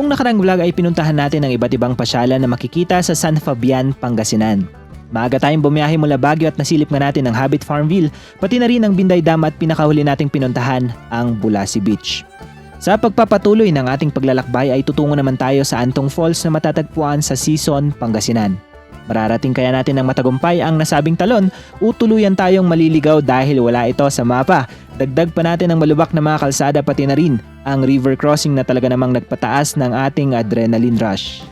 Noong nakarang vlog ay pinuntahan natin ang iba't ibang pasyalan na makikita sa San Fabian, Pangasinan. Maaga tayong bumiyahe mula Baguio at nasilip nga natin ang Habit Farmville, pati na rin ang Binday Dam at pinakahuli nating pinuntahan ang Bulasi Beach. Sa pagpapatuloy ng ating paglalakbay ay tutungo naman tayo sa Antong Falls na matatagpuan sa Sison, Pangasinan. Mararating kaya natin ng matagumpay ang nasabing talon o tuluyan tayong maliligaw dahil wala ito sa mapa. Dagdag pa natin ang malubak na mga kalsada pati na rin ang river crossing na talaga namang nagpataas ng ating adrenaline rush.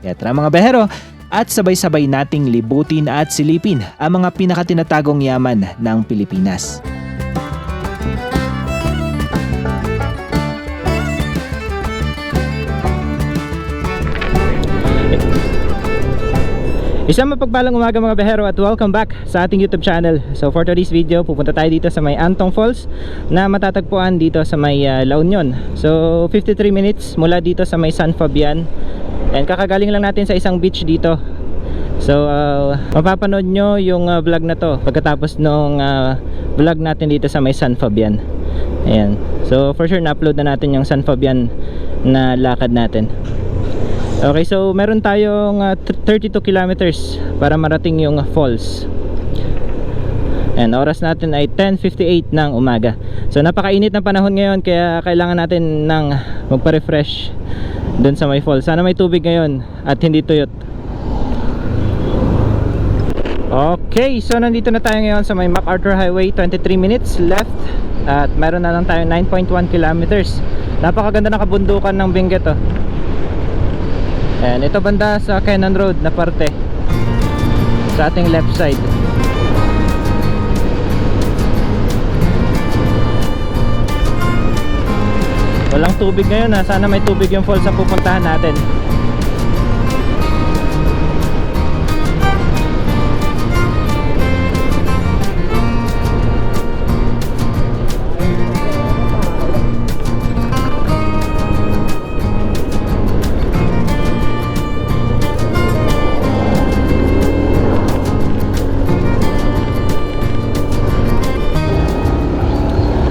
Kaya tara mga behero, at sabay-sabay nating libutin at silipin ang mga pinakatinatagong yaman ng Pilipinas. Isang mapagpalang umaga mga behero at welcome back sa ating YouTube channel. So for today's video, pupunta tayo dito sa may Antong Falls na matatagpuan dito sa may La Union. So 53 minutes mula dito sa may San Fabian. And kakagaling lang natin sa isang beach dito. So mapapanood nyo yung vlog na to pagkatapos nung vlog natin dito sa may San Fabian. Ayan. So for sure na-upload na natin yung San Fabian na lakad natin. Okay, so meron tayong 32 kilometers para marating yung falls. And oras natin ay 10:58 ng umaga. So napakainit ng panahon ngayon kaya kailangan natin ng magpa-refresh dun sa may falls. Sana may tubig ngayon at hindi tuyot. Okay, so nandito na tayo ngayon sa may MacArthur Highway. 23 minutes left at meron na lang tayong 9.1 kilometers. Napakaganda ng kabundukan ng Benguet oh. And ito banda sa Kenan Road na parte sa ating left side. Walang tubig ngayon ha. Sana may tubig yung falls na pupuntahan natin.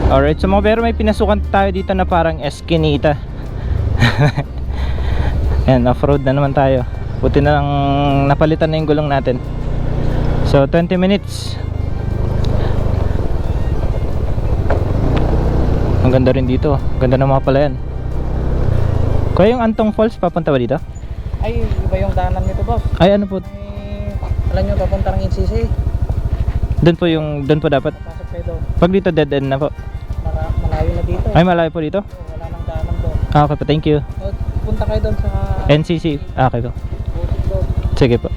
Alright, so mga bero, may pinasukan tayo dito na parang Eskinita. Ayan, off-road na naman tayo. Buti na lang napalitan na yung gulong natin. So 20 minutes. Ang ganda rin dito. Ganda ng mga palayan. Kaya yung Antong Falls, papunta ba dito? Ay, iba yung daanan nito boss. Ay, ano po? Ay, alam nyo, papunta ng NCC. Doon po dapat. Pasok kayo doon. Pag dito dead end na po. Malayo na dito. Ay, malayo po dito? Wala nang daanan doon. Okay po, thank you. Punta kayo doon sa NCC, okay po. Sige po.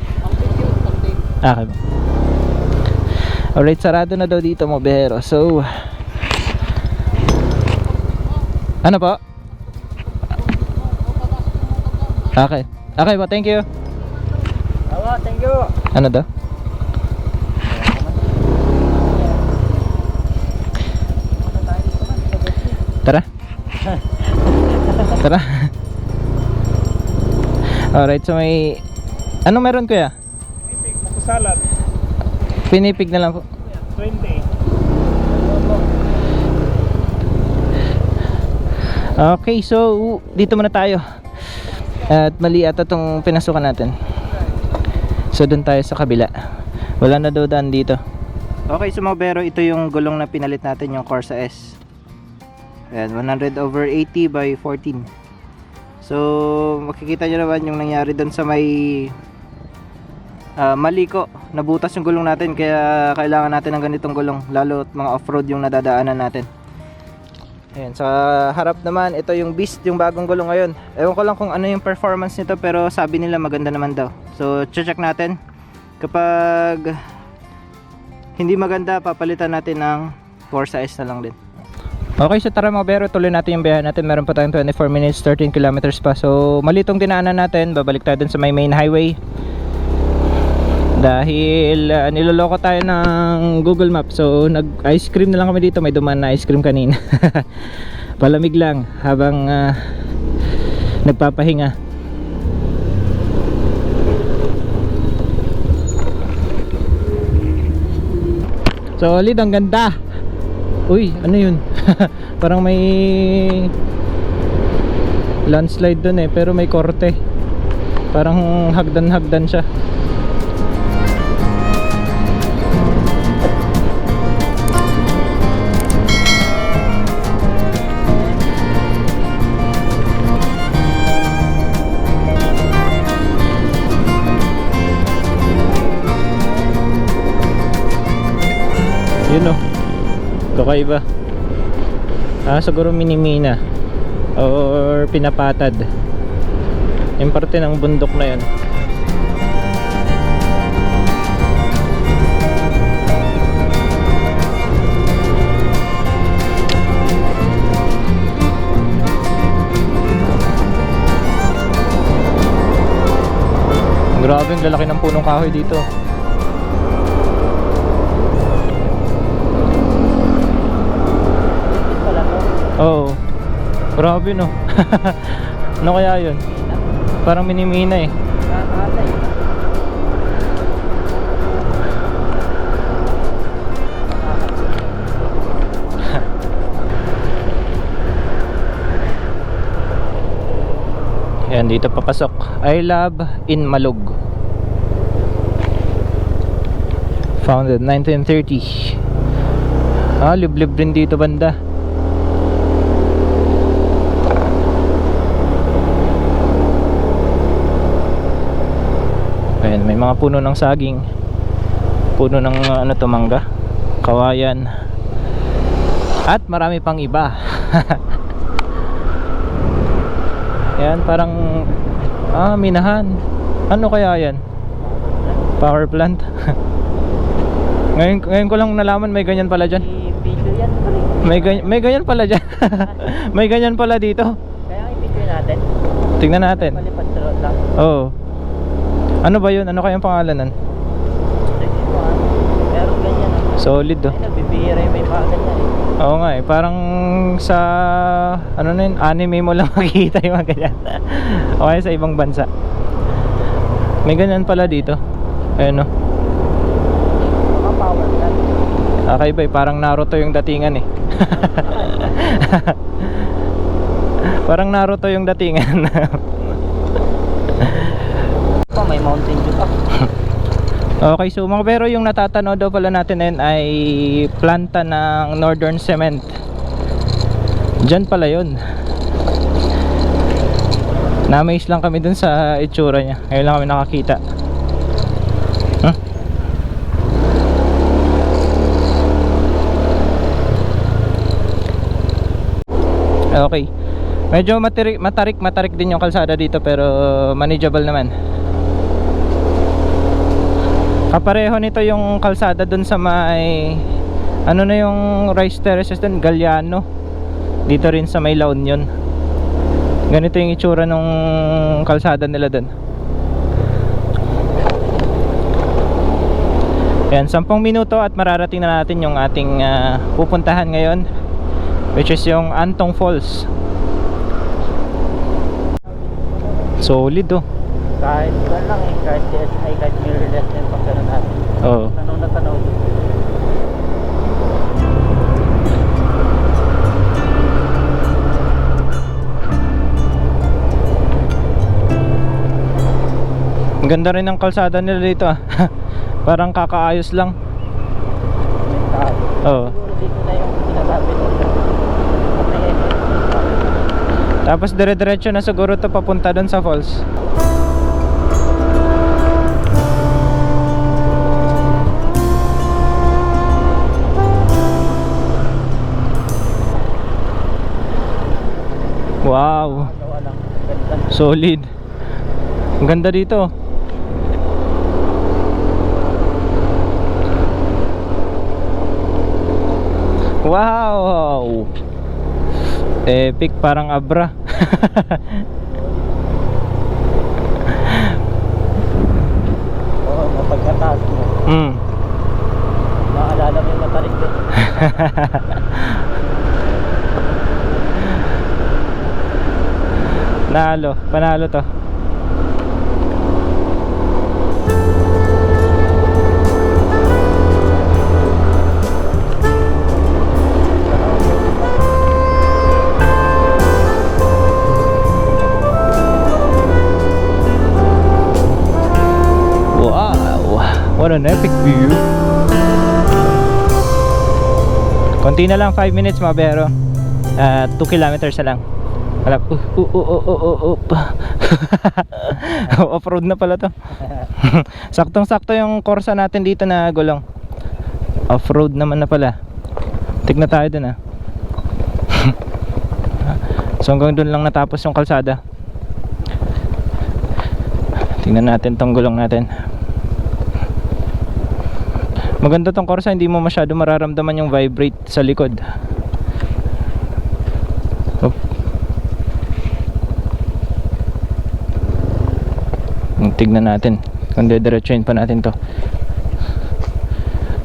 Okay po. Alright, sarado na daw dito mga behero. So ano po? Okay. Okay po, thank you. Thank you. Ano daw? Tara. Tara. Alright, so may anong meron kuya? Pinipig, salad. Pinipig na lang po. 20. Okay, so dito muna tayo. At mali ata itong pinasukan natin. So doon tayo sa kabila. Wala na daw daan dito. Okay, so mga bero, ito yung gulong na pinalit natin, yung Corsa S. Ayan, 100/80 by 14. So makikita nyo naman yung nangyari doon sa may Maliko. Nabutas yung gulong natin kaya kailangan natin ng ganitong gulong, lalo at mga off-road yung nadadaanan natin. Ayan, sa harap naman, ito yung Beast, yung bagong gulong ngayon. Ewan ko lang kung ano yung performance nito pero sabi nila maganda naman daw. So check natin. Kapag hindi maganda, papalitan natin ng Corsa S na lang din. Okay, so tara mga bero, tuloy natin yung biyahe natin. Meron pa tayong 24 minutes, 13 kilometers pa. So malitong dinaanan natin, babalik tayo dun sa may main highway. Dahil niloloko tayo ng Google Maps. So nag-ice cream na lang kami dito. May dumaan na ice cream kanina. Palamig lang habang nagpapahinga. Solid, ang ganda. Uy, ano yun? Parang may Landslide dun eh, pero may korte. Parang hagdan-hagdan siya. Yun o, kakaiba. Siguro minimina or pinapatad yung parte ng bundok na yun. Grabe ang lalaki ng punong kahoy dito. Oo. Grabe no. Ano kaya yun? Parang minimina eh. Yan, dito papasok. I love in Malug. Founded 1930. Liblib rin dito banda. Ayan, may mga puno ng saging, puno ng ano to, mangga, kawayan, at marami pang iba. Ayan, parang minahan. Ano kaya yan? Power plant. ngayon ko lang nalaman may ganyan pala dyan. May ganyan pala dyan. May ganyan pala dito. Kaya i-video natin. Tingnan natin. Palipad sa road lang. Oo. Ano ba yun? Ano kayang pangalanan? Meron ganyan. Solid oh. Ay, nabibihira yung may mga ganyan eh. Oo nga eh. Parang sa ano na yun, anime mo lang makikita yung mga ganyan. O kaya sa ibang bansa. May ganyan pala dito. Ayun oh. Mga power plant. Kakaiba eh. Parang Naruto yung datingan eh. Parang Naruto yung datingan. May mountain view pa. Okay, so mga pero yung natatanaw daw pala natin ngayon ay planta ng Northern Cement. Diyan pala yun. Na-amaze lang kami dun sa itsura niya. Ngayon lang kami nakakita. Okay. Medyo matarik din yung kalsada dito pero manageable naman. Kapareho nito yung kalsada dun sa may ano na yung rice terraces dun, Galliano. Dito rin sa may La Union. Ganito yung itsura nung kalsada nila dun. Yan, 10 minuto at mararating na natin yung ating pupuntahan ngayon, which is yung Antong Falls. Solid oh. Kahit saan lang eh, kahit DSI, kahit mirrorless din pag gano'n natin. Oo. Tanaw na tanaw din. Ang ganda rin ng kalsada nila dito ah. Parang kakaayos lang. Oo. Siguro dito na yung sinasabi nila. Tapos dire-diretso na siguro to papunta doon sa falls. Wow. Solid. Ang ganda dito. Wow. Epic, parang Abra. Oo, mapagkataas mo. Naalala mo yung matarik doon. Panalo to. an epic view. Konti na lang, 5 minutes mga bihero. 2 kilometers na lang. Wala, off-road na pala to. Saktong sakto yung Corsa natin dito na gulong. Off-road naman na pala. Tignan tayo dun So hanggang dun lang natapos yung kalsada. Tingnan natin tong gulong natin. Maganda tong Corsa, hindi mo masyado mararamdaman yung vibrate sa likod. Oop. Tignan natin kung didiretsuhin pa natin to.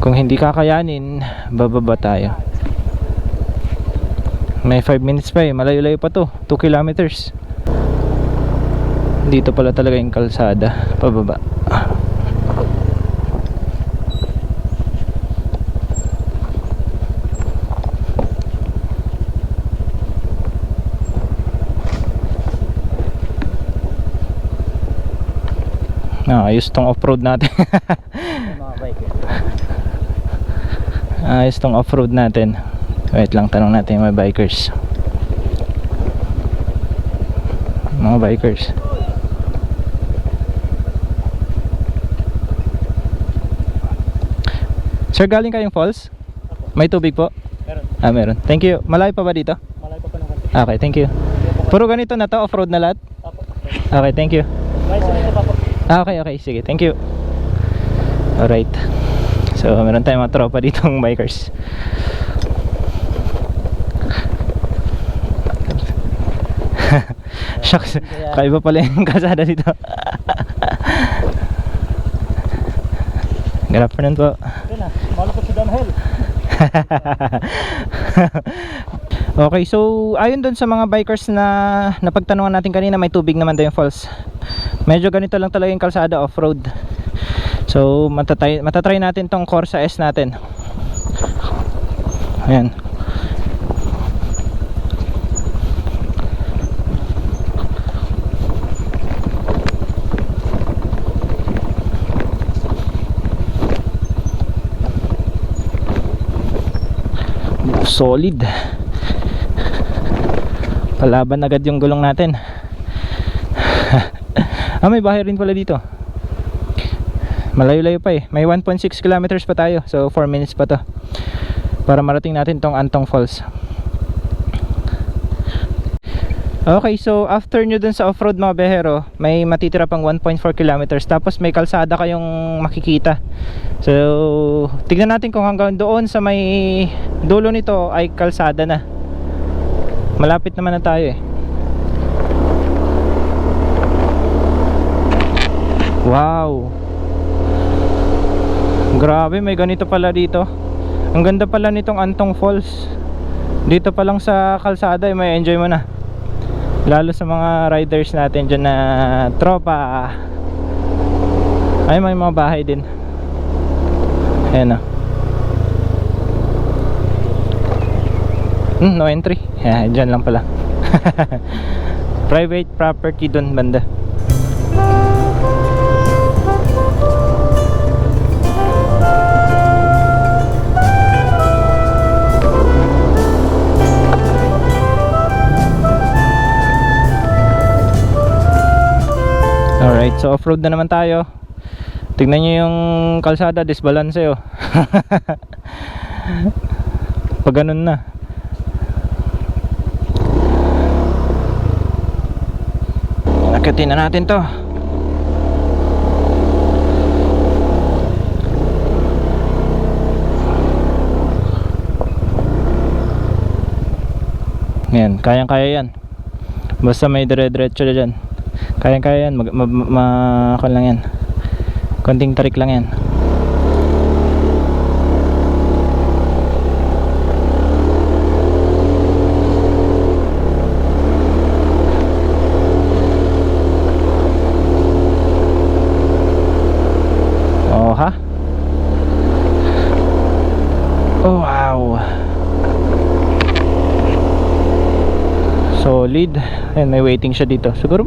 Kung hindi kakayanin, bababa tayo. May 5 minutes pa malayo-layo pa to, 2 kilometers. Dito pala talaga yung kalsada, pababa. Ayos tong off-road natin. Mga biker. Ayos tong off-road natin. Wait lang, tanong natin yung mga bikers. Mga bikers. Sir, galing kayong falls? May tubig po? Meron. Meron. Thank you. Malayo pa ba dito? Malay pa naman. Okay, thank you. Puro ganito na to, off-road na lahat? Okay, thank you. Guys, ano pa po? Okay, sige. Thank you. Alright. So, meron tayong mga tropa ditong bikers. Shucks, kaiba pala yung kalsada dito. Good afternoon po. Ito na, malapot si Dunhill. Okay, so ayon doon sa mga bikers na napagtanungan natin kanina, may tubig naman daw yung falls. Medyo ganito lang talaga yung kalsada, off-road. So matatry natin tong Corsa S natin. Ayan. Solid. Palaban agad yung gulong natin. May bahay rin pala dito. Malayo-layo pa may 1.6 kilometers pa tayo. So 4 minutes pa to para marating natin tong Antong Falls. Okay, so after nyo dun sa off-road mga behero, may matitira pang 1.4 kilometers. Tapos may kalsada kayong makikita. So tignan natin kung hanggang doon sa may dulo nito ay kalsada na. Malapit naman na tayo Wow, grabe, may ganito pala dito. Ang ganda pala nitong Antong Falls. Dito pa lang sa kalsada may enjoy mo na. Lalo sa mga riders natin dyan na tropa. Ay, may mga bahay din. Ayan no entry. Dyan lang pala. Private property dun banda. Alright, so off-road na naman tayo. Tignan nyo yung kalsada, disbalance pag ganun na. Nakitin na natin to. Yan, kayang-kaya yan. Basta may dire-diretso dyan. Kayang-kaya yan, makakal lang yan. Konting tarik lang yan. Oh ha? Oh wow. Solid. Ayan, may waiting siya dito. Siguro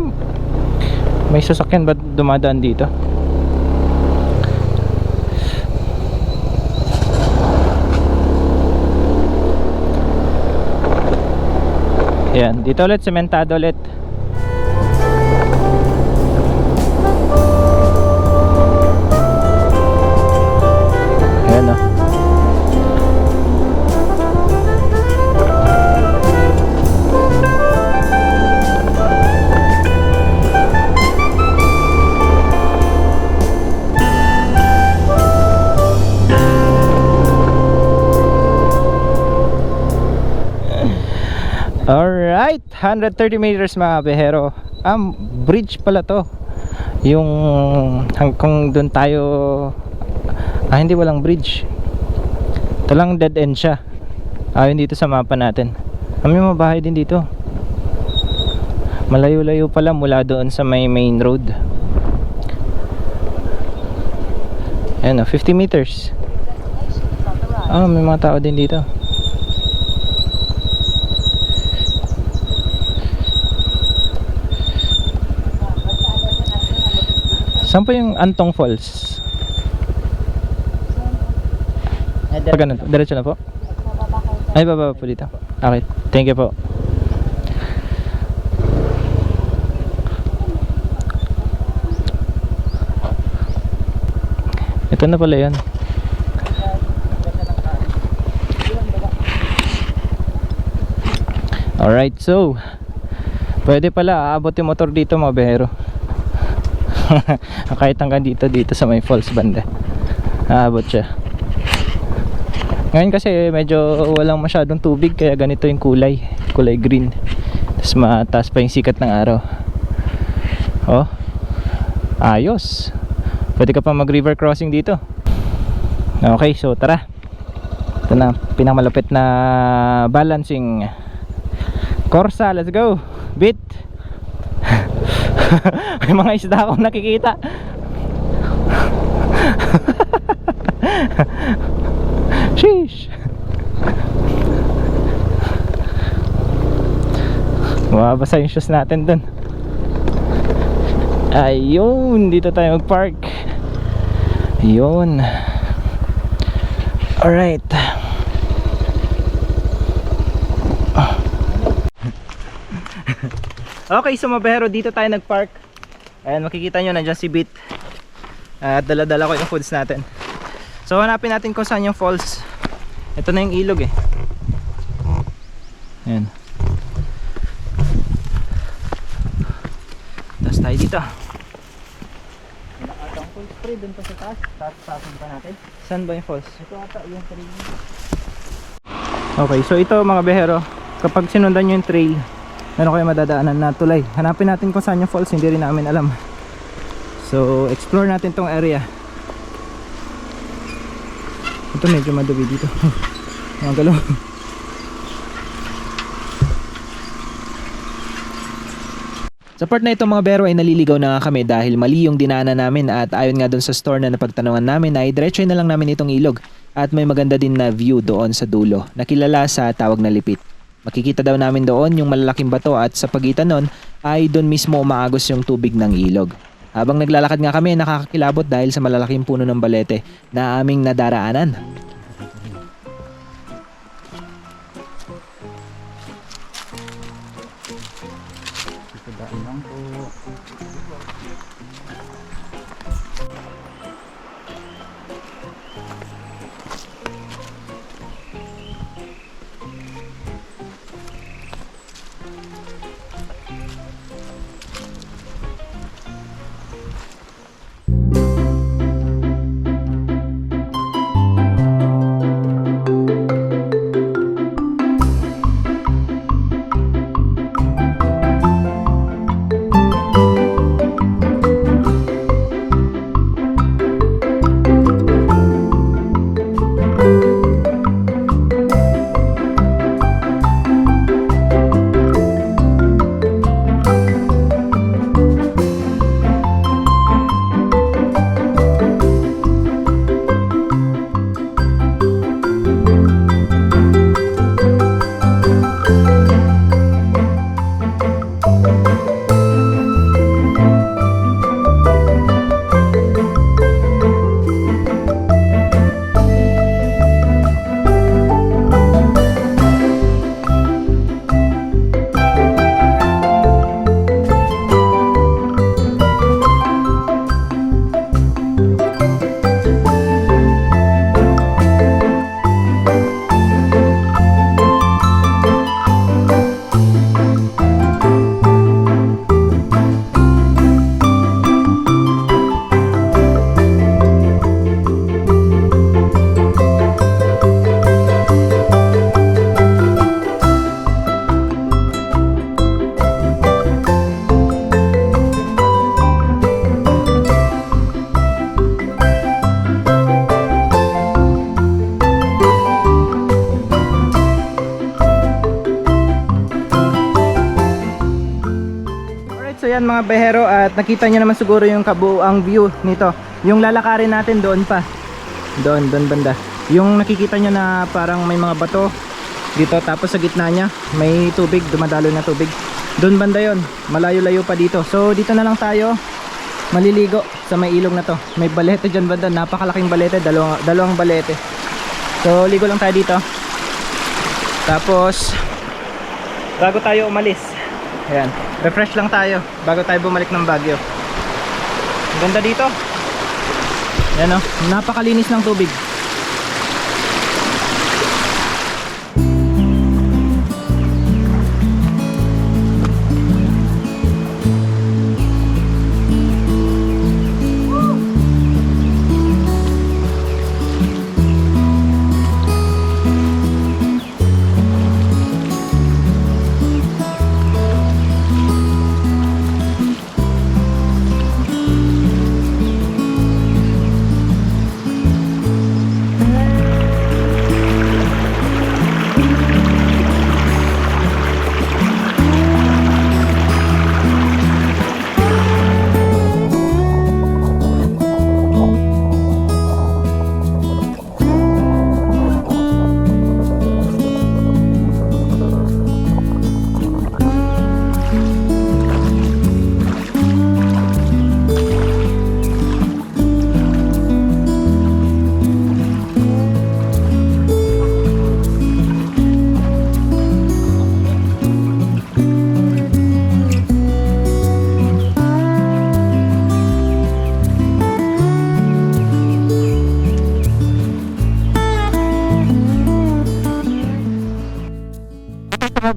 may sasakyan ba dumadaan dito? Ayan, dito ulit, sementado ulit. Ayan, oh. Alright, 130 meters mga behero. Bridge pala to. Yung hanggang doon tayo. Hindi, walang bridge. Ito lang, dead end siya. Ayun dito sa mapa natin. May mga bahay din dito. Malayo-layo pala mula doon sa may main road. Ayan, 50 meters. May mga tao din dito. Saan po yung Antong Falls? Pag ganun, diretso na po? Ay, baba po dito. Okay, thank you po. Ito na pala yun. Alright, so pwede pala aabot yung motor dito mga behero. Kahit hanggang dito sa may falls banda aabot siya. Ngayon kasi medyo walang masyadong tubig, kaya ganito yung kulay green, tapos mataas pa yung sikat ng araw. Oh, ayos. Pwede ka pa mag river crossing dito. Okay, so tara. Ito na pinakamalapit na balancing Corsa, let's go. Bit. May mga isda akong nakikita. Sheesh. Mababasa yung shoes natin dun. Ayun, dito tayo mag-park. Ayun. Alright. Okay, so mabahero, dito tayo nag-park. Ayan, makikita nyo, nandyan si Bit. At dala-dala ko yung foods natin. So hanapin natin kung saan yung falls. Ito na yung ilog eh. Ayan. Tapos tayo dito. Ang full spray dun pa sa taas. Taas-taasan pa natin. Saan ba yung falls? Ito ata yung trail. Okay, so ito mga behero, kapag sinundan nyo yung trail, meron kayo madadaanan na tulay. Hanapin natin kung saan yung falls, hindi rin namin alam. So explore natin tong area. Ito medyo madubi dito. Mga galaw. Sa part na ito mga bero ay naliligaw na nga kami dahil mali yung dinaanan namin, at ayon nga dun sa store na napagtanungan namin ay diretso na lang namin itong ilog, at may maganda din na view doon sa dulo na kilala sa tawag na Lipit. Makikita daw namin doon yung malalaking bato, at sa pagitan nun ay doon mismo umaagos yung tubig ng ilog. Habang naglalakad nga kami, nakakakilabot dahil sa malalaking puno ng balete na aming nadaraanan. Daan lang po. so yan mga behero, at nakita nyo naman siguro yung kabuuang view nito. Yung lalakarin natin doon pa. Doon banda. Yung nakikita nyo na parang may mga bato dito, tapos sa gitna nya may tubig, dumadalo na tubig. Doon banda yon, malayo-layo pa dito. So dito na lang tayo maliligo sa may ilog na to. May balete dyan banda, napakalaking balete, dalawang balete. So ligo lang tayo dito. Tapos bago tayo umalis, ayan, refresh lang tayo bago tayo bumalik ng Baguio. Ang ganda dito. Ayan o, napakalinis ng tubig.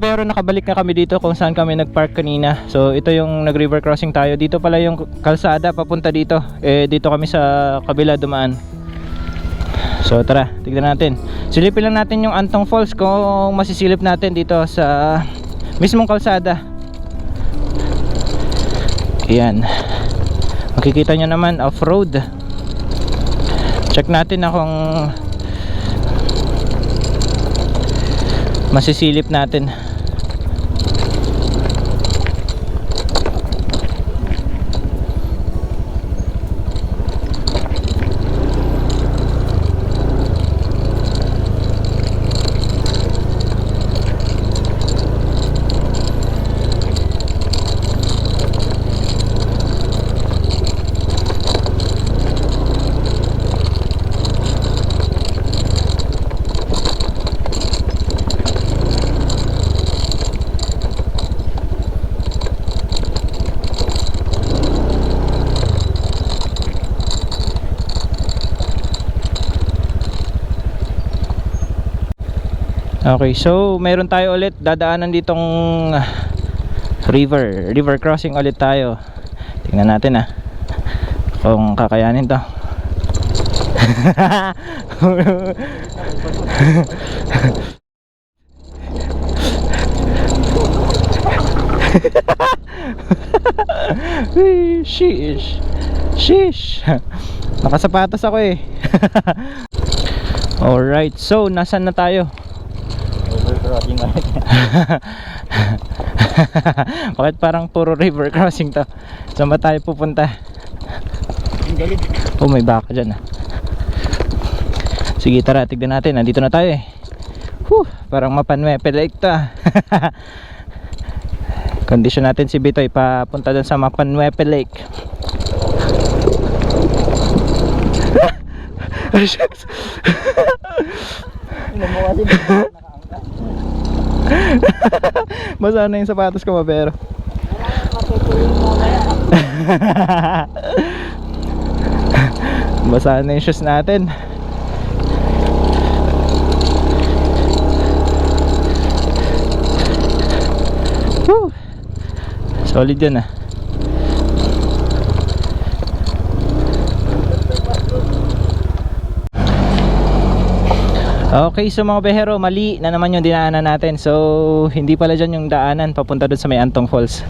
Pero nakabalik na kami dito kung saan kami nagpark kanina. So ito yung nag river crossing tayo. Dito pala yung kalsada papunta dito. Dito kami sa kabila dumaan. So tara, tignan natin. Silipin lang natin yung Antong Falls kung masisilip natin dito sa mismong kalsada. Ayan, makikita nyo naman off-road. Check natin na kung masisilip natin. Okay, so meron tayo ulit dadaanan ditong river crossing ulit tayo. Tingnan natin kung kakayanin to. Sheesh. Nakasapatos ako eh. Alright, so nasan na tayo? Crossing ulit. Bakit parang puro river crossing to? Saan ba tayo pupunta? Oh, may baka dyan Sige, tara, tignan natin. Nandito na tayo eh. Parang Mapanwepe Lake to Kondisyon natin si Bitoy papunta dun sa Mapanwepe Lake. Basa na yung sapatos ko pero basa na yung shoes natin. Solid yan Okay, so mga behero, mali na naman yung dinaanan natin. So hindi pala dyan yung daanan papunta doon sa may Antong Falls.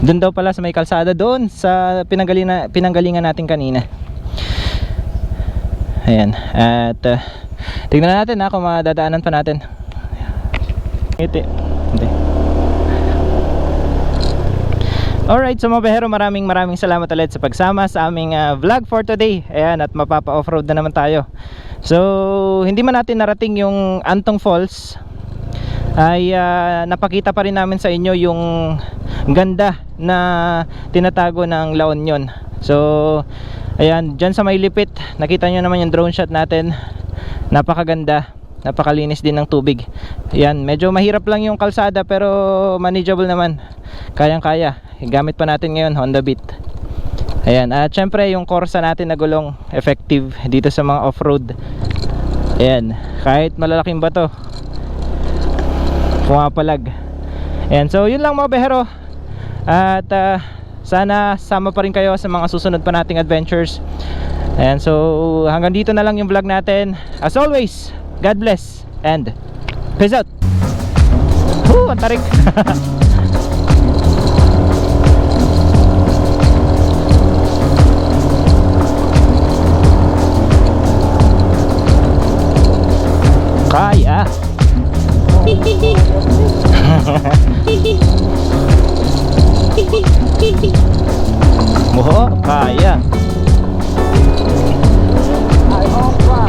Doon daw pala sa may kalsada doon sa pinanggalingan natin kanina. Ayan, at tignan natin kung madadaanan pa natin. Hindi. Alright, so mga behero, maraming salamat ulit sa pagsama sa aming vlog for today. Ayan, at mapapa-offroad na naman tayo. So, hindi man natin narating yung Antong Falls, ay napakita pa rin namin sa inyo yung ganda na tinatago ng La Union. So, ayan, dyan sa may lipit, nakita nyo naman yung drone shot natin. Napakaganda, napakalinis din ng tubig. Ayan, medyo mahirap lang yung kalsada pero manageable naman. Kayang-kaya. Gamit pa natin ngayon Honda Beat. Ayan, at syempre yung Corsa natin na gulong effective dito sa mga off-road. Ayan, kahit malalaking bato pumapalag. Ayan, so yun lang mga behero. At sana sama pa rin kayo sa mga susunod pa nating adventures. Ayan, so hanggang dito na lang yung vlog natin. As always, God bless and peace out. Ang tarik. Kaya. Mo, kaya. Ay, opa.